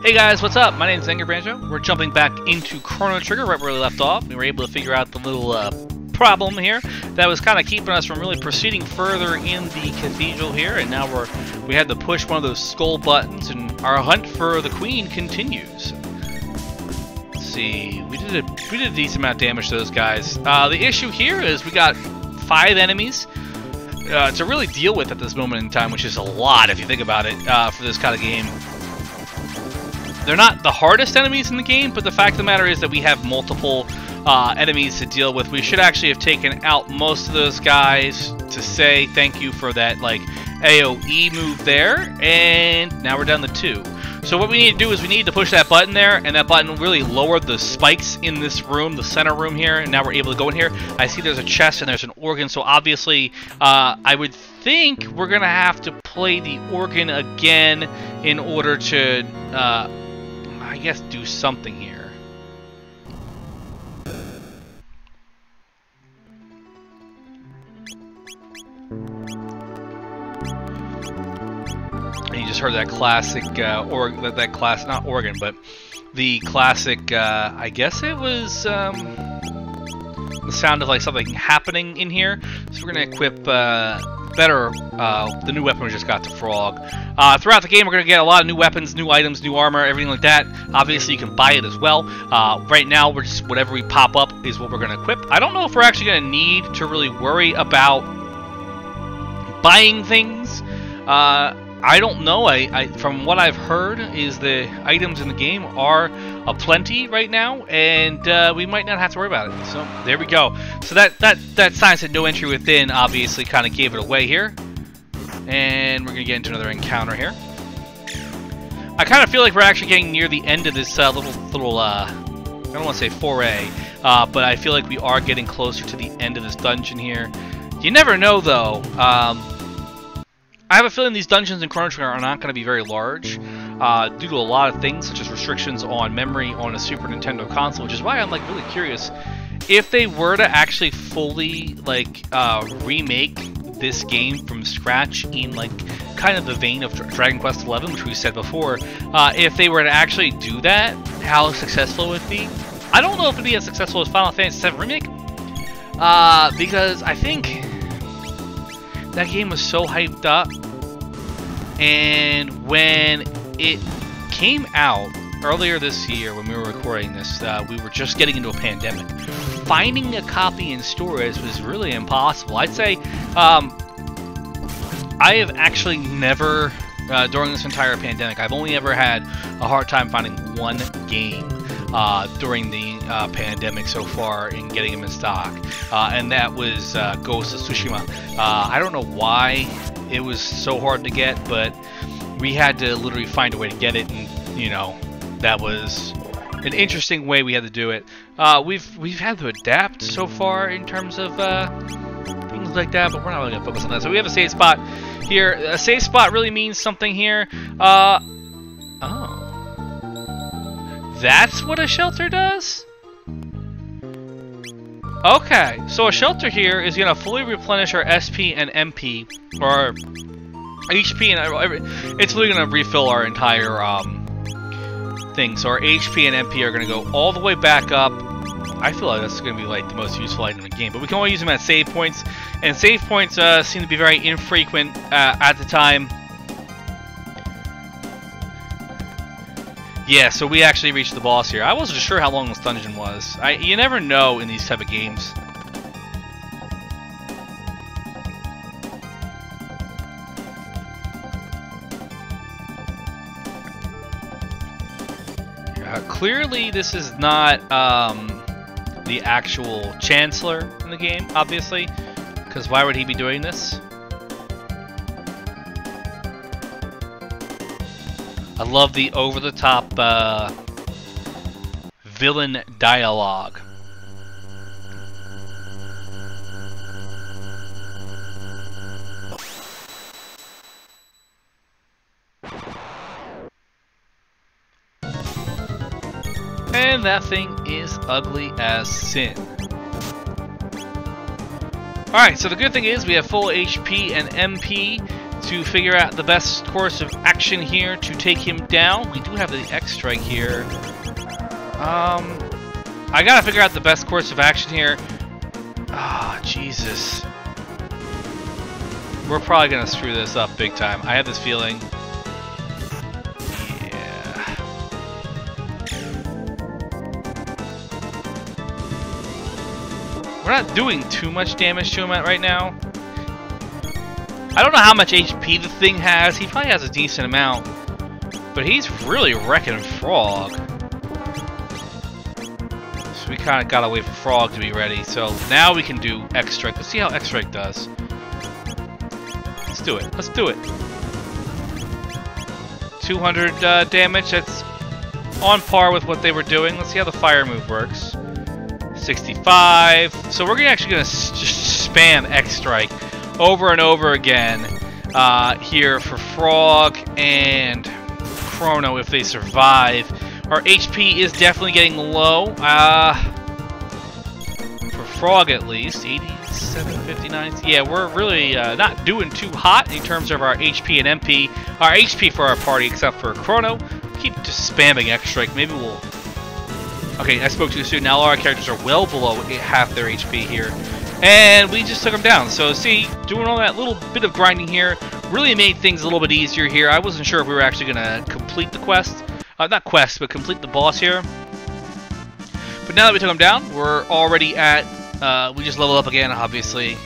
Hey guys, what's up? My name is Banjo. We're jumping back into Chrono Trigger right where we left off. We were able to figure out the little problem here that was kind of keeping us from really proceeding further in the cathedral here, and now we had to push one of those skull buttons, and our hunt for the queen continues. Let's see, we did a decent amount of damage to those guys. The issue here is we got 5 enemies to really deal with at this moment in time, which is a lot if you think about it for this kind of game. They're not the hardest enemies in the game, but the fact of the matter is that we have multiple enemies to deal with. We should actually have taken out most of those guys to say thank you for that like AoE move there, and now we're down to 2. So what we need to do is we need to push that button there, and that button really lowered the spikes in this room, the center room here, and now we're able to go in here. I see there's a chest and there's an organ, so obviously I would think we're going to have to play the organ again in order to, I guess, do something here. You just heard that classic, not organ, but the classic, I guess it was the sound of like something happening in here. So we're going to equip better the new weapon we just got to Frog. Throughout the game, we're going to get a lot of new weapons, new items, new armor, everything like that. Obviously, you can buy it as well. Right now, we're just whatever we pop up is what we're going to equip. I don't know if we're actually going to need to really worry about buying things. I don't know. From what I've heard, is the items in the game are aplenty right now, and we might not have to worry about it. So there we go. So that sign said no entry within. Obviously, kind of gave it away here, and we're gonna get into another encounter here. I kind of feel like we're actually getting near the end of this little I don't want to say foray, but I feel like we are getting closer to the end of this dungeon here. You never know, though. I have a feeling these dungeons in Chrono Trigger are not going to be very large due to a lot of things, such as restrictions on memory on a Super Nintendo console, which is why I'm like really curious if they were to actually fully like remake this game from scratch in like kind of the vein of Dragon Quest XI, which we said before. If they were to actually do that, how successful it would be. I don't know if it would be as successful as Final Fantasy VII Remake because I think that game was so hyped up, and when it came out earlier this year when we were recording this, we were just getting into a pandemic. Finding a copy in stores was really impossible. I'd say I have actually never, during this entire pandemic, I've only ever had a hard time finding one game during the pandemic so far in getting them in stock, and that was Ghost of Tsushima. I don't know why it was so hard to get, but we had to literally find a way to get it, and you know, that was an interesting way we had to do it. We've had to adapt so far in terms of things like that, but we're not really gonna focus on that. So we have a save spot here. A save spot really means something here. Oh. That's what a shelter does? Okay, so a shelter here is going to fully replenish our SP and MP, or HP, and it's really going to refill our entire thing. So our HP and MP are going to go all the way back up. I feel like that's going to be like the most useful item in the game, but we can only use them at save points, and save points seem to be very infrequent at the time. Yeah, so we actually reached the boss here. I wasn't sure how long this dungeon was. You never know in these type of games. Clearly, this is not the actual Chancellor in the game, obviously, because why would he be doing this? I love the over-the-top villain dialogue. And that thing is ugly as sin. Alright, so the good thing is we have full HP and MP. to figure out the best course of action here to take him down. We do have the X strike here. I gotta figure out the best course of action here. Ah, Jesus. We're probably gonna screw this up big time. I have this feeling. Yeah. We're not doing too much damage to him right now. I don't know how much HP the thing has. He probably has a decent amount. But he's really wrecking Frog. So we kind of gotta wait for Frog to be ready. So now we can do X Strike. Let's see how X Strike does. Let's do it. Let's do it. 200 damage. That's on par with what they were doing. Let's see how the fire move works. 65. So we're actually gonna just spam X Strike over and over again here for Frog and Chrono if they survive. Our HP is definitely getting low. For Frog at least, 87, 59. Yeah, we're really not doing too hot in terms of our HP and MP. Our HP for our party, except for Chrono. Keep just spamming X Strike. Maybe we'll... Okay, I spoke too soon. Now all our characters are well below half their HP here. And we just took them down. So see, doing all that little bit of grinding here really made things a little bit easier here. I wasn't sure if we were actually going to complete the quest. Not quest, but complete the boss here. But now that we took them down, we're already at... we just leveled up again, obviously.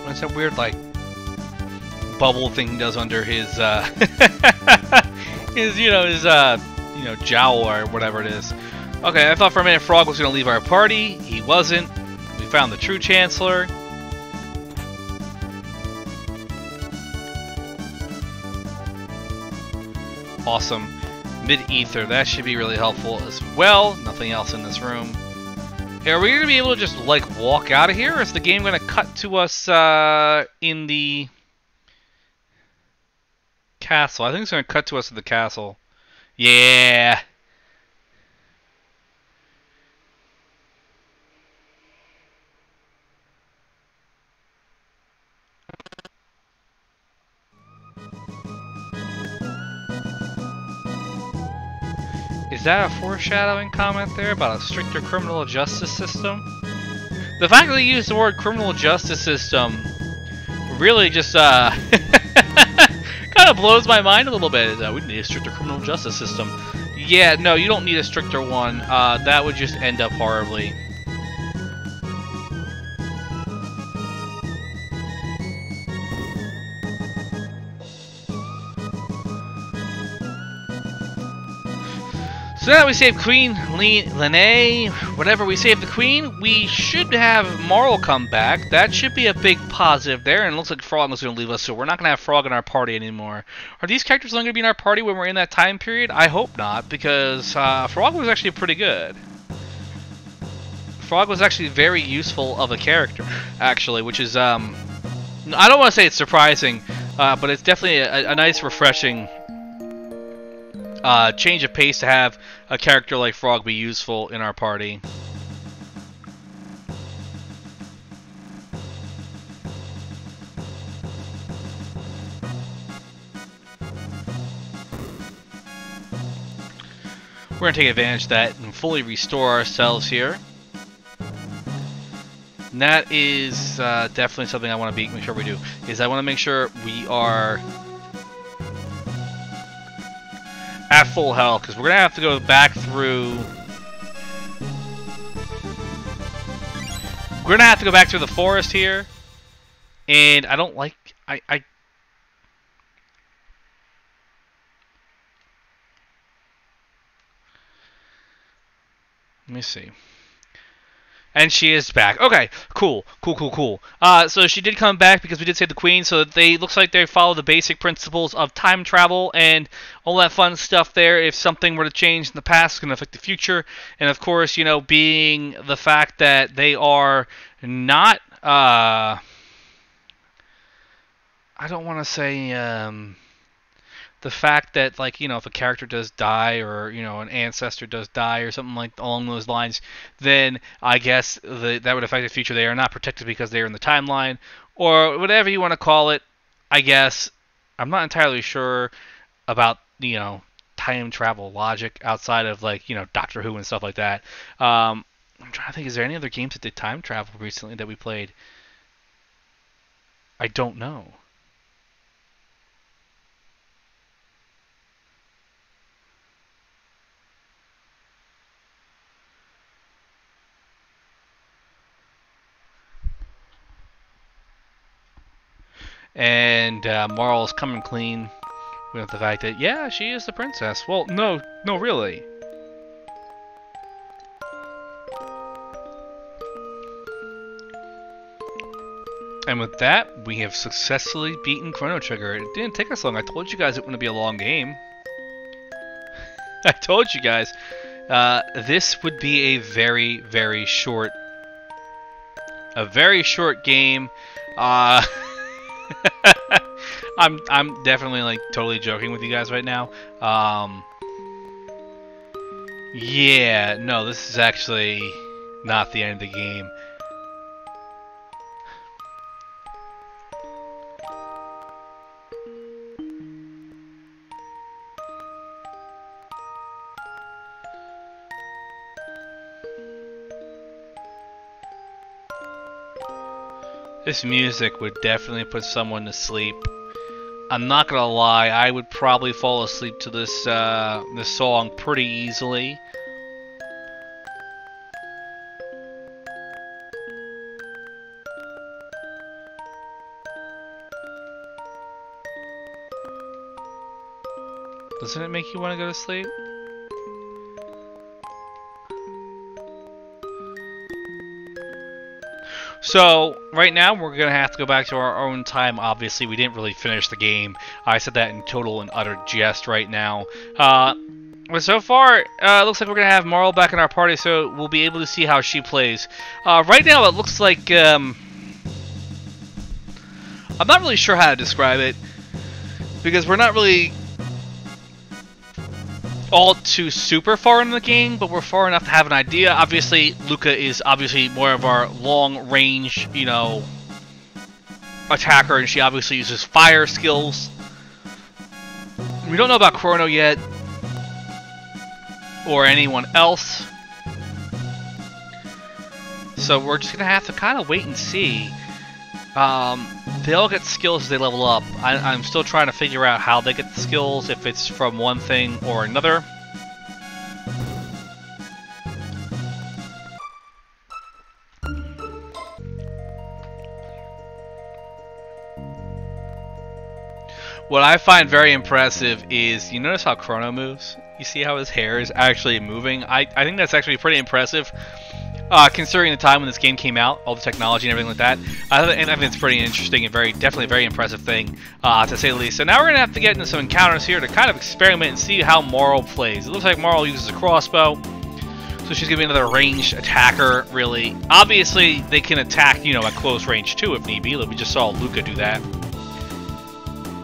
What's that weird, like, bubble thing he does under his, his jowl or whatever it is. Okay, I thought for a minute Frog was going to leave our party. He wasn't. We found the true Chancellor. Awesome. Mid-ether, that should be really helpful as well. Nothing else in this room. Are we going to be able to just, like, walk out of here? Or is the game going to cut to us in the castle? I think it's going to cut to us at the castle. Yeah! Is that a foreshadowing comment there about a stricter criminal justice system? The fact that they use the word criminal justice system really just kind of blows my mind a little bit. We need a stricter criminal justice system. Yeah, no, you don't need a stricter one. That would just end up horribly. So now that we saved Queen Lene, whenever we save the Queen, we should have Marl come back. That should be a big positive there, and it looks like Frog is going to leave us, so we're not going to have Frog in our party anymore. Are these characters only going to be in our party when we're in that time period? I hope not, because Frog was actually pretty good. Frog was actually very useful of a character, actually, which is, I don't want to say it's surprising, but it's definitely a nice, refreshing change of pace to have a character like Frog be useful in our party. We're going to take advantage of that and fully restore ourselves here. And that is definitely something I want to make sure we do. Is I want to make sure we are at full health, because we're going to have to go back through... We're going to have to go back through the forest here. And I don't like... Let me see. And she is back. Okay, cool. So she did come back because we did save the Queen, so looks like they follow the basic principles of time travel and all that fun stuff there. If something were to change in the past, it's going to affect the future. And of course, you know, being the fact that they are not, I don't want to say, the fact that, like, if a character does die, or an ancestor does die or something like along those lines, then I guess that would affect the future. They are not protected because they are in the timeline, or whatever you want to call it. I guess I'm not entirely sure about time travel logic outside of, like, Doctor Who and stuff like that. I'm trying to think, is there any other games that did time travel recently that we played? I don't know. And Marl's coming clean with the fact that, yeah, she is the princess. Well, no, really. And with that, we have successfully beaten Chrono Trigger. It didn't take us long. I told you guys it wouldn't be a long game. I told you guys. This would be a very, very short... game. I'm definitely, like, totally joking with you guys right now. Yeah, no, this is actually not the end of the game. This music would definitely put someone to sleep. I'm not gonna lie, I would probably fall asleep to this this song pretty easily. Doesn't it make you want to go to sleep? So, right now, we're going to have to go back to our own time. Obviously, we didn't really finish the game. I said that in total and utter jest right now. But so far, it looks like we're going to have Marl back in our party, so we'll be able to see how she plays. Right now, it looks like... I'm not really sure how to describe it, because we're not really all too super far in the game, but we're far enough to have an idea. Obviously, Luca is obviously more of our long-range, attacker, and she obviously uses fire skills. We don't know about Chrono yet, or anyone else. So we're just going to have to kind of wait and see. They all get skills as they level up. I'm still trying to figure out how they get the skills, if it's from one thing or another. What I find very impressive is, you notice how Chrono moves? You see how his hair is actually moving? I think that's actually pretty impressive. Considering the time when this game came out, all the technology and everything like that, I think it's pretty interesting and definitely a very impressive thing, to say the least. So now we're going to have to get into some encounters here to kind of experiment and see how Marl plays. It looks like Marl uses a crossbow, so she's going to be another ranged attacker, really. Obviously, they can attack, at close range too, if need be. Like we just saw Luca do that.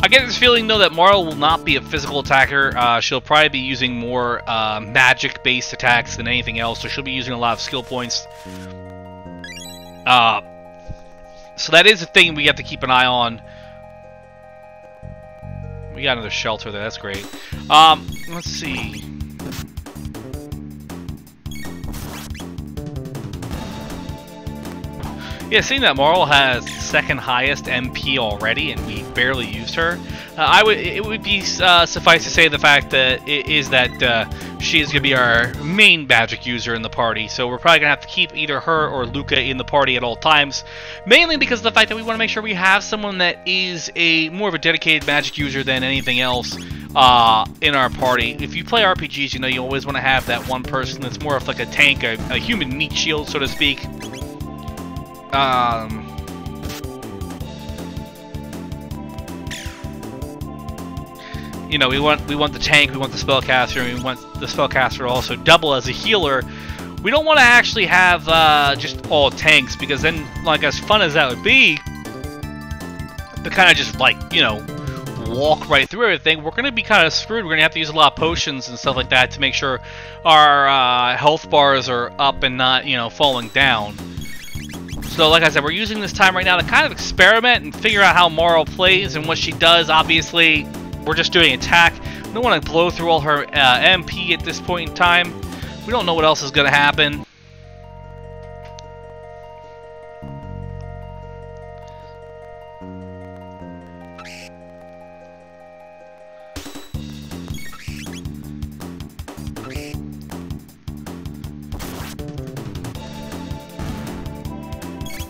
I get this feeling, though, that Marl will not be a physical attacker. She'll probably be using more magic-based attacks than anything else, so she'll be using a lot of skill points. So that is a thing we have to keep an eye on. We got another shelter there, that's great. Let's see. Yeah, seeing that Marl has second highest MP already, and we barely used her, it would be suffice to say the fact that she is going to be our main magic user in the party. So we're probably going to have to keep either her or Luca in the party at all times, mainly because of the fact that we want to make sure we have someone that is more of a dedicated magic user than anything else in our party. If you play RPGs, you always want to have that one person that's more of like a tank, a human meat shield, so to speak. We want the tank, we want the spellcaster, and we want the spellcaster to also double as a healer. We don't want to actually have just all tanks, because then, like, as fun as that would be, to kind of just, like, walk right through everything, we're going to be kind of screwed. We're going to have to use a lot of potions and stuff like that to make sure our health bars are up and not, you know, falling down. So, like I said, we're using this time right now to kind of experiment and figure out how Morrow plays and what she does. Obviously, we're just doing attack. We don't want to blow through all her MP at this point in time. We don't know what else is going to happen.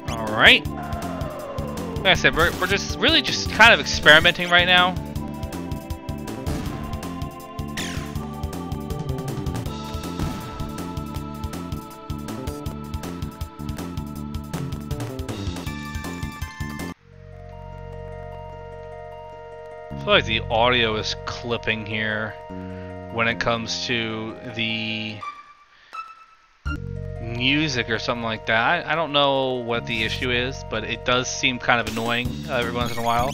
Alright. Like I said, we're just really just kind of experimenting right now. I feel like the audio is clipping here when it comes to the music or something like that. I don't know what the issue is, but it does seem kind of annoying every once in a while.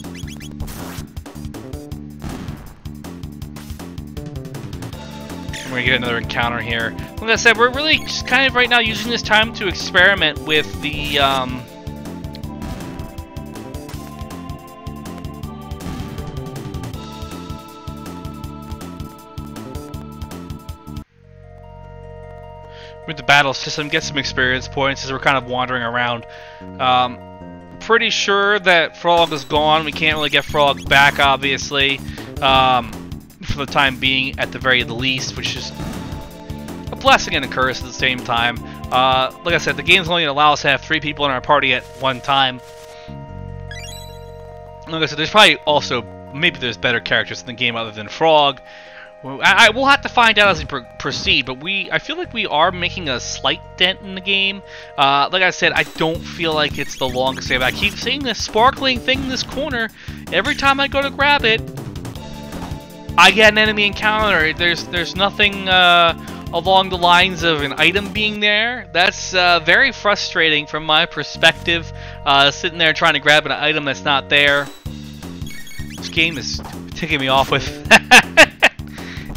We're gonna get another encounter here. Like I said, we're really just kind of right now using this time to experiment with the battle system, get some experience points as we're kind of wandering around. Pretty sure that Frog is gone. We can't really get Frog back, obviously, for the time being, at the very least, which is a blessing and a curse at the same time. Like I said, the game's only going to allow us to have 3 people in our party at one time. Like I said, there's probably also, maybe there's better characters in the game other than Frog. We'll have to find out as we proceed, but I feel like we are making a slight dent in the game. Like I said, I don't feel like it's the longest game. I keep seeing this sparkling thing in this corner. Every time I go to grab it, I get an enemy encounter. There's nothing along the lines of an item being there. That's very frustrating from my perspective, sitting there trying to grab an item that's not there. This game is ticking me off with...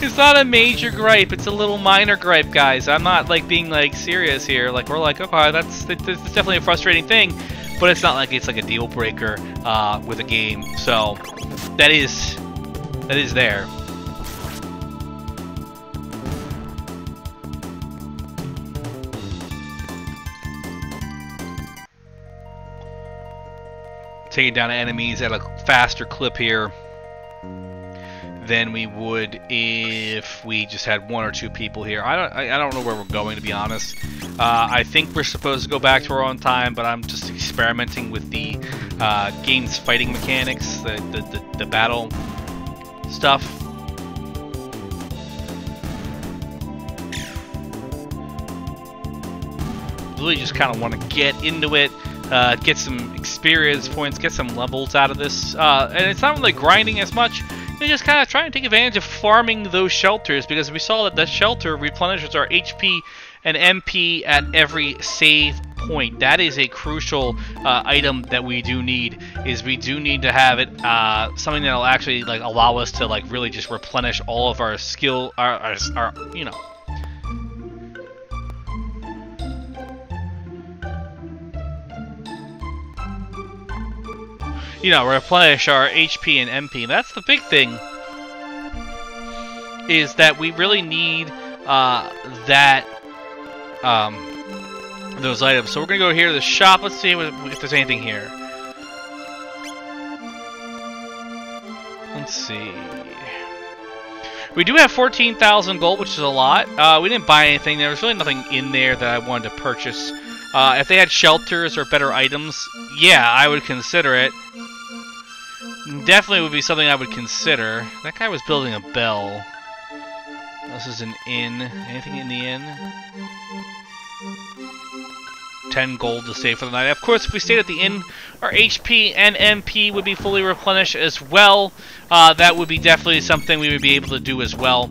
It's not a major gripe, it's a little minor gripe, guys. I'm not like being like serious here. Like we're like, okay, that's definitely a frustrating thing, but it's not like it's like a deal breaker with a game. So that is there. Taking down enemies at a faster clip here than we would if we just had 1 or 2 people here. I don't know where we're going, to be honest. I think we're supposed to go back to our own time, but I'm just experimenting with the game's fighting mechanics, the battle stuff. Really just kind of want to get into it, get some experience points, get some levels out of this, and it's not really grinding as much. We're just kind of trying to take advantage of farming those shelters, because we saw that the shelter replenishes our HP and MP at every save point. That is a crucial item that we do need. We do need to have it something that'll actually like allow us to like really just replenish all of our skill, our you know. Replenish our HP and MP. That's the big thing, is that we really need those items. So we're going to go here to the shop. Let's see if there's anything here. Let's see. We do have 14,000 gold, which is a lot. We didn't buy anything. There was really nothing in there that I wanted to purchase. If they had shelters or better items, yeah, I would consider it. Definitely would be something I would consider. That guy was building a bell. This is an inn. Anything in the inn? 10 gold to save for the night. Of course, if we stayed at the inn, our HP and MP would be fully replenished as well. That would be definitely something we would be able to do as well.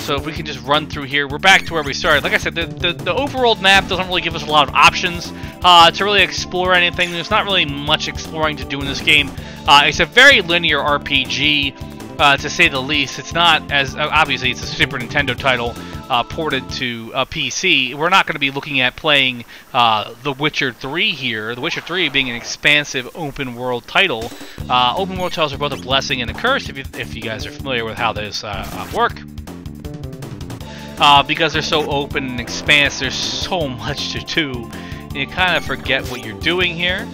So if we can just run through here, we're back to where we started. Like I said, the overworld map doesn't really give us a lot of options to really explore anything. There's not really much exploring to do in this game. It's a very linear RPG, to say the least. It's not as... obviously, it's a Super Nintendo title ported to a PC. We're not going to be looking at playing The Witcher 3 here. The Witcher 3 being an expansive open-world title. Open-world titles are both a blessing and a curse, if you guys are familiar with how this work. Because they're so open and expansive, there's so much to do, and you kind of forget what you're doing here.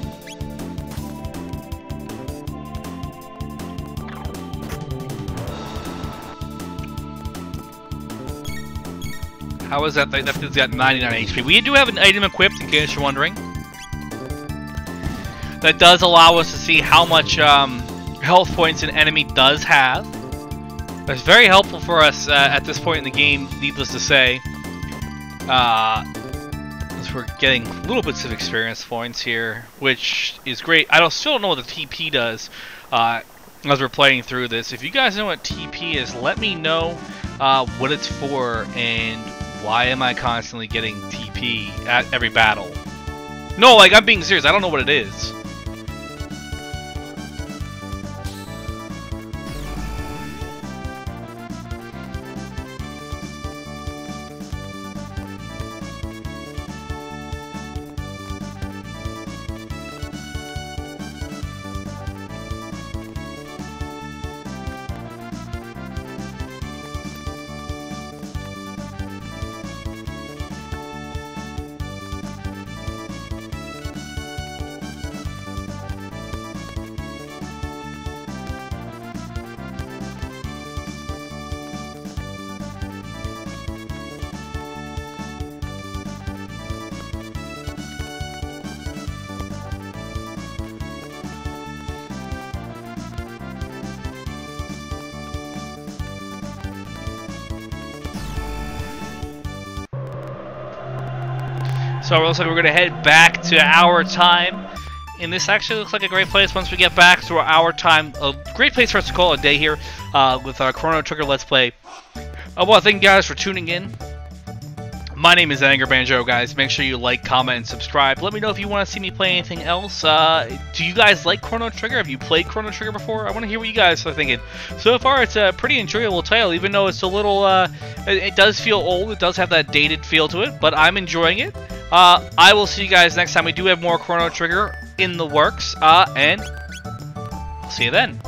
How is that? That thing's got 99 HP. We do have an item equipped, in case you're wondering. That does allow us to see how much health points an enemy does have. That's very helpful for us at this point in the game, needless to say. As we're getting little bits of experience points here, which is great. Still don't know what the TP does as we're playing through this. If you guys know what TP is, let me know what it's for and why am I constantly getting TP at every battle. No, like, I'm being serious. I don't know what it is. So it looks like we're going to head back to our time. And this actually looks like a great place once we get back to our time. A great place for us to call a day here with our Chrono Trigger Let's Play. I want to thank you guys for tuning in. My name is Anger Banjo, guys. Make sure you like, comment, and subscribe. Let me know if you want to see me play anything else. Do you guys like Chrono Trigger? Have you played Chrono Trigger before? I want to hear what you guys are thinking. So far, it's a pretty enjoyable title, even though it's a little... it does feel old. It does have that dated feel to it, but I'm enjoying it. I will see you guys next time. We do have more Chrono Trigger in the works, and I'll see you then.